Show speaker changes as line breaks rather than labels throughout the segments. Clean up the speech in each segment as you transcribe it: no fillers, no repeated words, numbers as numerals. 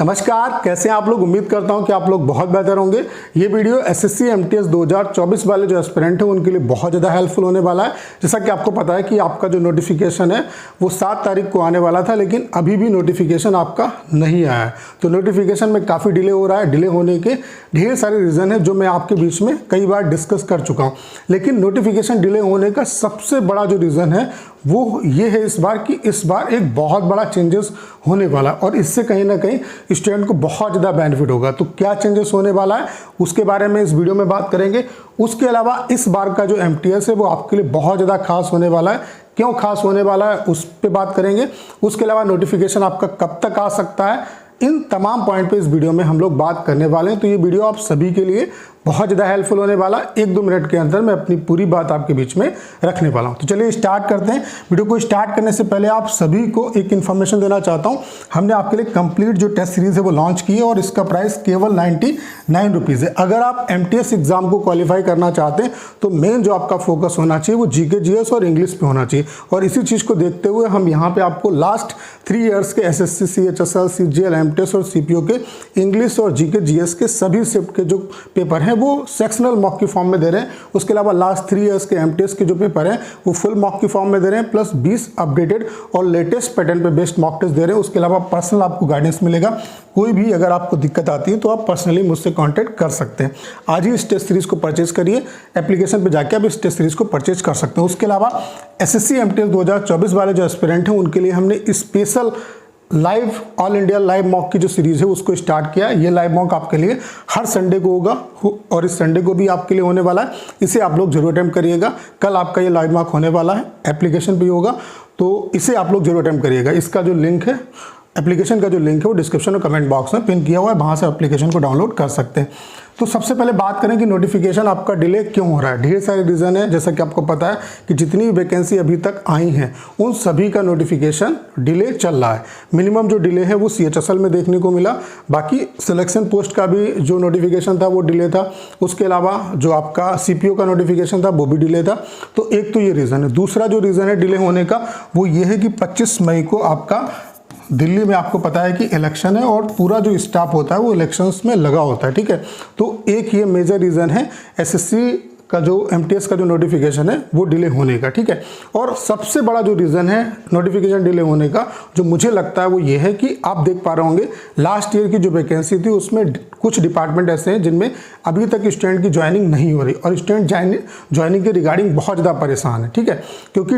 नमस्कार, कैसे हैं आप लोग। उम्मीद करता हूं कि आप लोग बहुत बेहतर होंगे। ये वीडियो एसएससी एमटीएस 2024 वाले जो एस्पिरेंट हैं उनके लिए बहुत ज़्यादा हेल्पफुल होने वाला है। जैसा कि आपको पता है कि आपका जो नोटिफिकेशन है वो 7 तारीख को आने वाला था, लेकिन अभी भी नोटिफिकेशन आपका नहीं आया है। तो नोटिफिकेशन में काफ़ी डिले हो रहा है। डिले होने के ढेर सारे रीज़न है जो मैं आपके बीच में कई बार डिस्कस कर चुका हूँ, लेकिन नोटिफिकेशन डिले होने का सबसे बड़ा जो रीज़न है वो ये है इस बार कि इस बार एक बहुत बड़ा चेंजेस होने वाला है और इससे कहीं ना कहीं स्टूडेंट को बहुत ज़्यादा बेनिफिट होगा। तो क्या चेंजेस होने वाला है उसके बारे में इस वीडियो में बात करेंगे। उसके अलावा इस बार का जो एमटीएस है वो आपके लिए बहुत ज़्यादा खास होने वाला है। क्यों खास होने वाला है उस पर बात करेंगे। उसके अलावा नोटिफिकेशन आपका कब तक आ सकता है, इन तमाम पॉइंट पे इस वीडियो में हम लोग बात करने वाले हैं। तो ये वीडियो आप सभी के लिए बहुत ज़्यादा हेल्पफुल होने वाला। 1-2 मिनट के अंदर मैं अपनी पूरी बात आपके बीच में रखने वाला हूं। तो चलिए स्टार्ट करते हैं। वीडियो को स्टार्ट करने से पहले आप सभी को एक इन्फॉर्मेशन देना चाहता हूं। हमने आपके लिए कंप्लीट जो टेस्ट सीरीज है वो लॉन्च की है और इसका प्राइस केवल 99 रुपीज़ है। अगर आप एमटीएस एग्जाम को क्वालिफाई करना चाहते हैं तो मेन जो आपका फोकस होना चाहिए वो जीके जीएस और इंग्लिश पे होना चाहिए। और इसी चीज़ को देखते हुए हम यहाँ पे आपको लास्ट 3 ईयर्स के एसएससी, सीएचएसएल, सीजीएल, एमटीएस और सीपीओ के इंग्लिश और जीके जीएस के सभी शिफ्ट के जो पेपर हैं वो सेक्शनल मॉक की फॉर्म में दे रहे हैं। उसके अलावा लास्ट 3 इयर्स के एमटीएस के जो पेपर हैं वो फुल मॉक की फॉर्म में दे रहे हैं, प्लस 20 अपडेटेड और लेटेस्ट पैटर्न पे बेस्ड मॉक टेस्ट दे रहे हैं। उसके अलावा पर्सनल आपको गाइडेंस मिलेगा। कोई भी अगर आपको दिक्कत आती है तो आप पर्सनली मुझसे कांटेक्ट कर सकते हैं। आज ही इस टेस्ट सीरीज को परचेज करिए। एप्लीकेशन पे जाके आप इस टेस्ट सीरीज को परचेज कर सकते हैं। उसके अलावा एसएससी एमटीएस 2024 वाले जो एस्पिरेंट हैं उनके लिए हमने special live all India live mock की जो सीरीज है उसको स्टार्ट किया। ये लाइव मॉक आपके लिए हर संडे को होगा और इस संडे को भी आपके लिए होने वाला है। इसे आप लोग जरूर अटेम्प्ट करिएगा। कल आपका ये लाइव मॉक होने वाला है, एप्लीकेशन पे होगा, तो इसे आप लोग जरूर अटेम्प्ट करिएगा। इसका जो लिंक है, एप्लीकेशन का जो लिंक है वो डिस्क्रिप्शन और कमेंट बॉक्स में पिन किया हुआ है, वहाँ से एप्लीकेशन को डाउनलोड कर सकते हैं। तो सबसे पहले बात करें कि नोटिफिकेशन आपका डिले क्यों हो रहा है। ढेर सारे रीज़न है। जैसा कि आपको पता है कि जितनी भी वैकेंसी अभी तक आई हैं उन सभी का नोटिफिकेशन डिले चल रहा है। मिनिमम जो डिले है वो सीएचएसएल में देखने को मिला, बाकी सिलेक्शन पोस्ट का भी जो नोटिफिकेशन था वो डिले था। उसके अलावा जो आपका सीपीओ का नोटिफिकेशन था वो भी डिले था। तो एक तो ये रीज़न है। दूसरा जो रीज़न है डिले होने का वो ये है कि 25 मई को आपका दिल्ली में आपको पता है कि इलेक्शन है और पूरा जो स्टाफ होता है वो इलेक्शंस में लगा होता है, ठीक है। तो एक ये मेजर रीज़न है एसएससी का जो एमटीएस का जो नोटिफिकेशन है वो डिले होने का, ठीक है। और सबसे बड़ा जो रीज़न है नोटिफिकेशन डिले होने का जो मुझे लगता है वो ये है कि आप देख पा रहे होंगे लास्ट ईयर की जो वैकेंसी थी उसमें कुछ डिपार्टमेंट ऐसे हैं जिनमें अभी तक स्टूडेंट की ज्वाइनिंग नहीं हो रही और स्टूडेंट ज्वाइनिंग के रिगार्डिंग बहुत ज़्यादा परेशान है, ठीक है। क्योंकि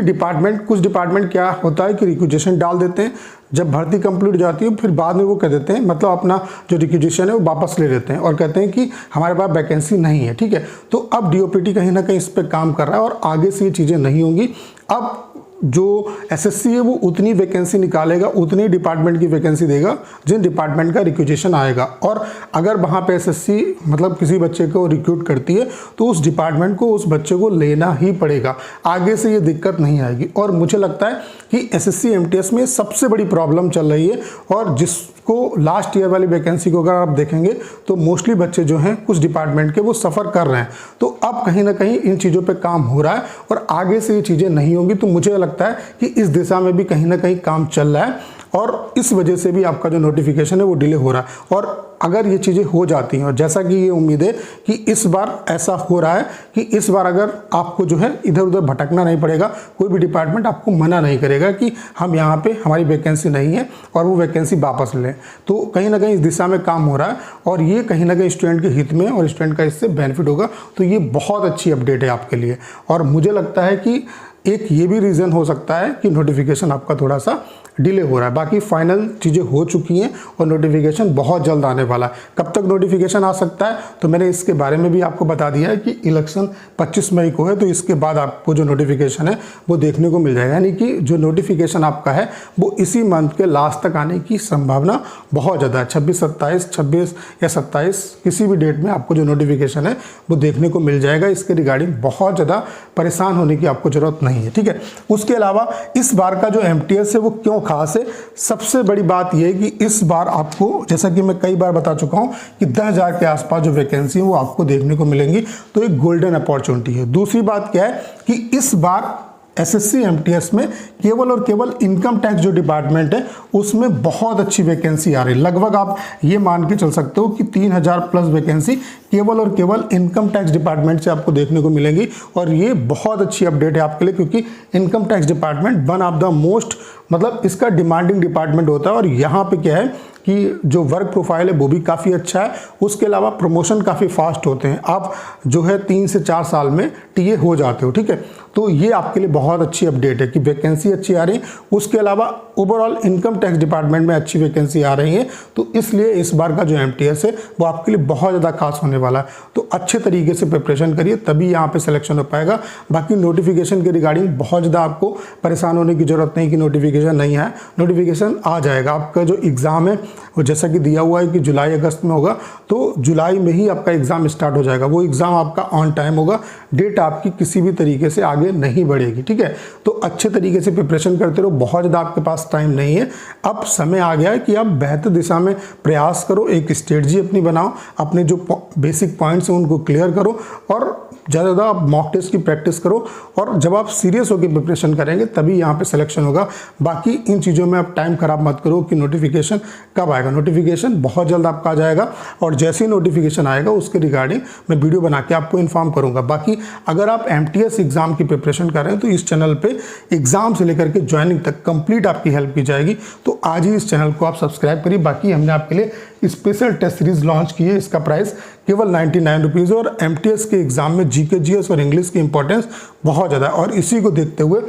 कुछ डिपार्टमेंट क्या होता है कि रिक्वेजिशन डाल देते हैं, जब भर्ती कंप्लीट हो जाती है फिर बाद में वो कह देते हैं, मतलब अपना जो रिक्वेजिशन है वो वापस ले लेते हैं और कहते हैं कि हमारे पास वैकेंसी नहीं है, ठीक है। तो अब डीओपीटी कहीं ना कहीं इस पर काम कर रहा है और आगे से ये चीज़ें नहीं होंगी। अब जो एसएससी है वो उतनी वैकेंसी निकालेगा, उतनी डिपार्टमेंट की वैकेंसी देगा जिन डिपार्टमेंट का रिक्वेजिशन आएगा। और अगर वहाँ पे एसएससी मतलब किसी बच्चे को रिक्रूट करती है तो उस डिपार्टमेंट को उस बच्चे को लेना ही पड़ेगा। आगे से ये दिक्कत नहीं आएगी। और मुझे लगता है कि एसएससी एमटीएस में सबसे बड़ी प्रॉब्लम चल रही है और जिसको लास्ट ईयर वाली वैकेंसी को अगर आप देखेंगे तो मोस्टली बच्चे जो हैं कुछ डिपार्टमेंट के वो सफ़र कर रहे हैं। तो अब कहीं ना कहीं इन चीज़ों पे काम हो रहा है और आगे से ये चीज़ें नहीं होंगी। तो मुझे लगता है कि इस दिशा में भी कहीं ना कहीं काम चल रहा है और इस वजह से भी आपका जो नोटिफिकेशन है वो डिले हो रहा है। और अगर ये चीज़ें हो जाती हैं और जैसा कि ये उम्मीद है कि इस बार ऐसा हो रहा है कि इस बार अगर आपको जो है इधर उधर भटकना नहीं पड़ेगा, कोई भी डिपार्टमेंट आपको मना नहीं करेगा कि हम यहाँ पे हमारी वैकेंसी नहीं है और वो वैकेंसी वापस लें। तो कहीं ना कहीं इस दिशा में काम हो रहा है और ये कहीं ना कहीं स्टूडेंट के हित में और स्टूडेंट का इससे बेनिफिट होगा। तो ये बहुत अच्छी अपडेट है आपके लिए। और मुझे लगता है कि एक ये भी रीज़न हो सकता है कि नोटिफिकेशन आपका थोड़ा सा डिले हो रहा है। बाकी फाइनल चीज़ें हो चुकी हैं और नोटिफिकेशन बहुत जल्द आने वाला है। कब तक नोटिफिकेशन आ सकता है तो मैंने इसके बारे में भी आपको बता दिया है कि इलेक्शन 25 मई को है, तो इसके बाद आपको जो नोटिफिकेशन है वो देखने को मिल जाएगा। यानी कि जो नोटिफिकेशन आपका है वो इसी मंथ के लास्ट तक आने की संभावना बहुत ज़्यादा है। 26 या 27 किसी भी डेट में आपको जो नोटिफिकेशन है वो देखने को मिल जाएगा। इसके रिगार्डिंग बहुत ज़्यादा परेशान होने की आपको ज़रूरत नहीं है, ठीक है। उसके अलावा इस बार का जो एमटीएस है वो क्यों खास है, सबसे बड़ी बात यह है कि इस बार आपको, जैसा कि मैं कई बार बता चुका हूं, कि 10,000 के आसपास जो वैकेंसी है वो आपको देखने को मिलेंगी। तो एक गोल्डन अपॉर्चुनिटी है। दूसरी बात क्या है कि इस बार एसएससी एमटीएस में केवल और केवल इनकम टैक्स जो डिपार्टमेंट है उसमें बहुत अच्छी वैकेंसी आ रही है। लगभग आप ये मान के चल सकते हो कि 3000 प्लस वैकेंसी केवल और केवल इनकम टैक्स डिपार्टमेंट से आपको देखने को मिलेंगी। और ये बहुत अच्छी अपडेट है आपके लिए, क्योंकि income tax department one of the most मतलब इसका डिमांडिंग डिपार्टमेंट होता है। और यहाँ पे क्या है कि जो वर्क प्रोफाइल है वो भी काफ़ी अच्छा है, उसके अलावा प्रमोशन काफ़ी फास्ट होते हैं। आप जो है 3 से 4 साल में टीए हो जाते हो, ठीक है। तो ये आपके लिए बहुत अच्छी अपडेट है कि वैकेंसी अच्छी आ रही है, उसके अलावा ओवरऑल इनकम टैक्स डिपार्टमेंट में अच्छी वैकेंसी आ रही है। तो इसलिए इस बार का जो एमटीएस है वो आपके लिए बहुत ज़्यादा खास होने वाला है। तो अच्छे तरीके से प्रिपरेशन करिए, तभी यहाँ पे सिलेक्शन हो पाएगा। बाकी नोटिफिकेशन के रिगार्डिंग बहुत ज़्यादा आपको परेशान होने की जरूरत नहीं कि नोटिफिकेशन नहीं है, नोटिफिकेशन आ जाएगा। आपका जो एग्ज़ाम है वो जैसा कि दिया हुआ है कि जुलाई अगस्त में होगा, तो जुलाई में ही आपका एग्ज़ाम स्टार्ट हो जाएगा। वो एग्ज़ाम आपका ऑन टाइम होगा, डेट आपकी किसी भी तरीके से आगे नहीं बढ़ेगी, ठीक है। तो अच्छे तरीके से प्रिपरेशन करते रहो, बहुत ज़्यादा आपके पास टाइम नहीं है। अब समय आ गया है कि आप बेहतर दिशा में प्रयास करो, एक स्ट्रेटजी अपनी बनाओ, अपने जो बेसिक पॉइंट्स हैं उनको क्लियर करो और ज़्यादा आप मॉक टेस्ट की प्रैक्टिस करो। और जब आप सीरियस होकर प्रिपरेशन करेंगे तभी यहाँ पे सिलेक्शन होगा। बाकी इन चीज़ों में आप टाइम खराब मत करो कि नोटिफिकेशन कब आएगा। नोटिफिकेशन बहुत जल्द आपका आ जाएगा और जैसे ही नोटिफिकेशन आएगा उसके रिगार्डिंग मैं वीडियो बना के आपको इन्फॉर्म करूँगा। बाकी अगर आप एमटीएस एग्ज़ाम की प्रिपरेशन कर रहे हैं तो इस चैनल पर एग्ज़ाम से लेकर के ज्वाइनिंग तक कंप्लीट आपकी हेल्प की जाएगी। तो आज ही इस चैनल को आप सब्सक्राइब करिए। बाकी हमने आपके लिए स्पेशल टेस्ट सीरीज लॉन्च की है, इसका प्राइस केवल 99 रुपीज़। और एमटीएस के एग्जाम में जीके जीएस और इंग्लिश की इंपॉर्टेंस बहुत ज़्यादा है और इसी को देखते हुए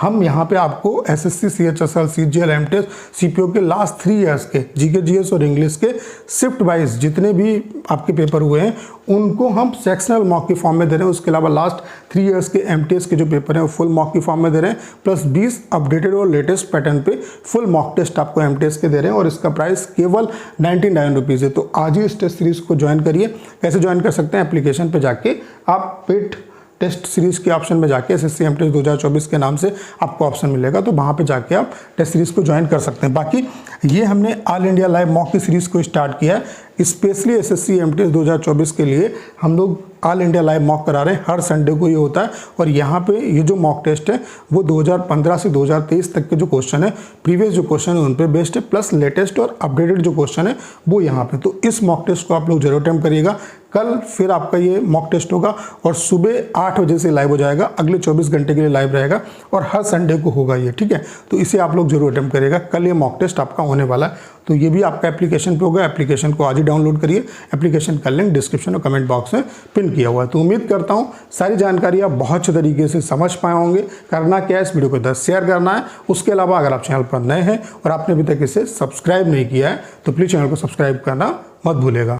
हम यहाँ पे आपको SSC CHSL CGL MTS CPO के लास्ट 3 इयर्स के जीके जीएस और इंग्लिश के शिफ्ट वाइज जितने भी आपके पेपर हुए हैं उनको हम सेक्शनल मॉक की फॉर्म में दे रहे हैं। उसके अलावा लास्ट 3 इयर्स के एमटीएस के जो पेपर हैं वो फुल मॉक की फॉर्म में दे रहे हैं, प्लस 20 अपडेटेड और लेटेस्ट पैटर्न पे फुल मॉक टेस्ट आपको एमटीएस के दे रहे हैं और इसका प्राइस केवल 99 रुपीज़ है। तो आज ही इस टेस्ट सीरीज को ज्वाइन करिए। कैसे ज्वाइन कर सकते हैं? एप्लीकेशन पे जाके आप पेड टेस्ट सीरीज के ऑप्शन में जाके एसएससी एमटीएस 2024 के नाम से आपको ऑप्शन मिलेगा, तो वहाँ पे जाके आप टेस्ट सीरीज को ज्वाइन कर सकते हैं। बाकी ये हमने ऑल इंडिया लाइव मॉक की सीरीज को स्टार्ट किया है स्पेशली एसएससी एमटीएस 2024 के लिए। हम लोग ऑल इंडिया लाइव मॉक करा रहे हैं, हर संडे को ये होता है। और यहाँ पे ये जो मॉक टेस्ट है वो 2015 से 2023 तक के जो क्वेश्चन है, प्रीवियस जो क्वेश्चन है उन पे बेस्ड है, प्लस लेटेस्ट और अपडेटेड जो क्वेश्चन है वो यहाँ पे। तो इस मॉक टेस्ट को आप लोग जरूर अटेम्प्ट करिएगा। कल फिर आपका ये मॉक टेस्ट होगा और सुबह 8 बजे से लाइव हो जाएगा, अगले 24 घंटे के लिए लाइव रहेगा और हर संडे को होगा ये, ठीक है। तो इसे आप लोग जरूर अटेम्प्ट करिएगा। कल ये मॉक टेस्ट आपका होने वाला है, तो ये भी आपका एप्लीकेशन पे होगा। एप्लीकेशन को आज ही डाउनलोड करिए। एप्लीकेशन का लिंक डिस्क्रिप्शन और कमेंट बॉक्स में पिन किया हुआ है। तो उम्मीद करता हूँ सारी जानकारी आप बहुत अच्छे तरीके से समझ पाए होंगे। करना क्या है, इस वीडियो को 10 शेयर करना है। उसके अलावा अगर आप चैनल पर नए हैं और आपने अभी तक इसे सब्सक्राइब नहीं किया है तो प्लीज़ चैनल को सब्सक्राइब करना मत भूलिएगा।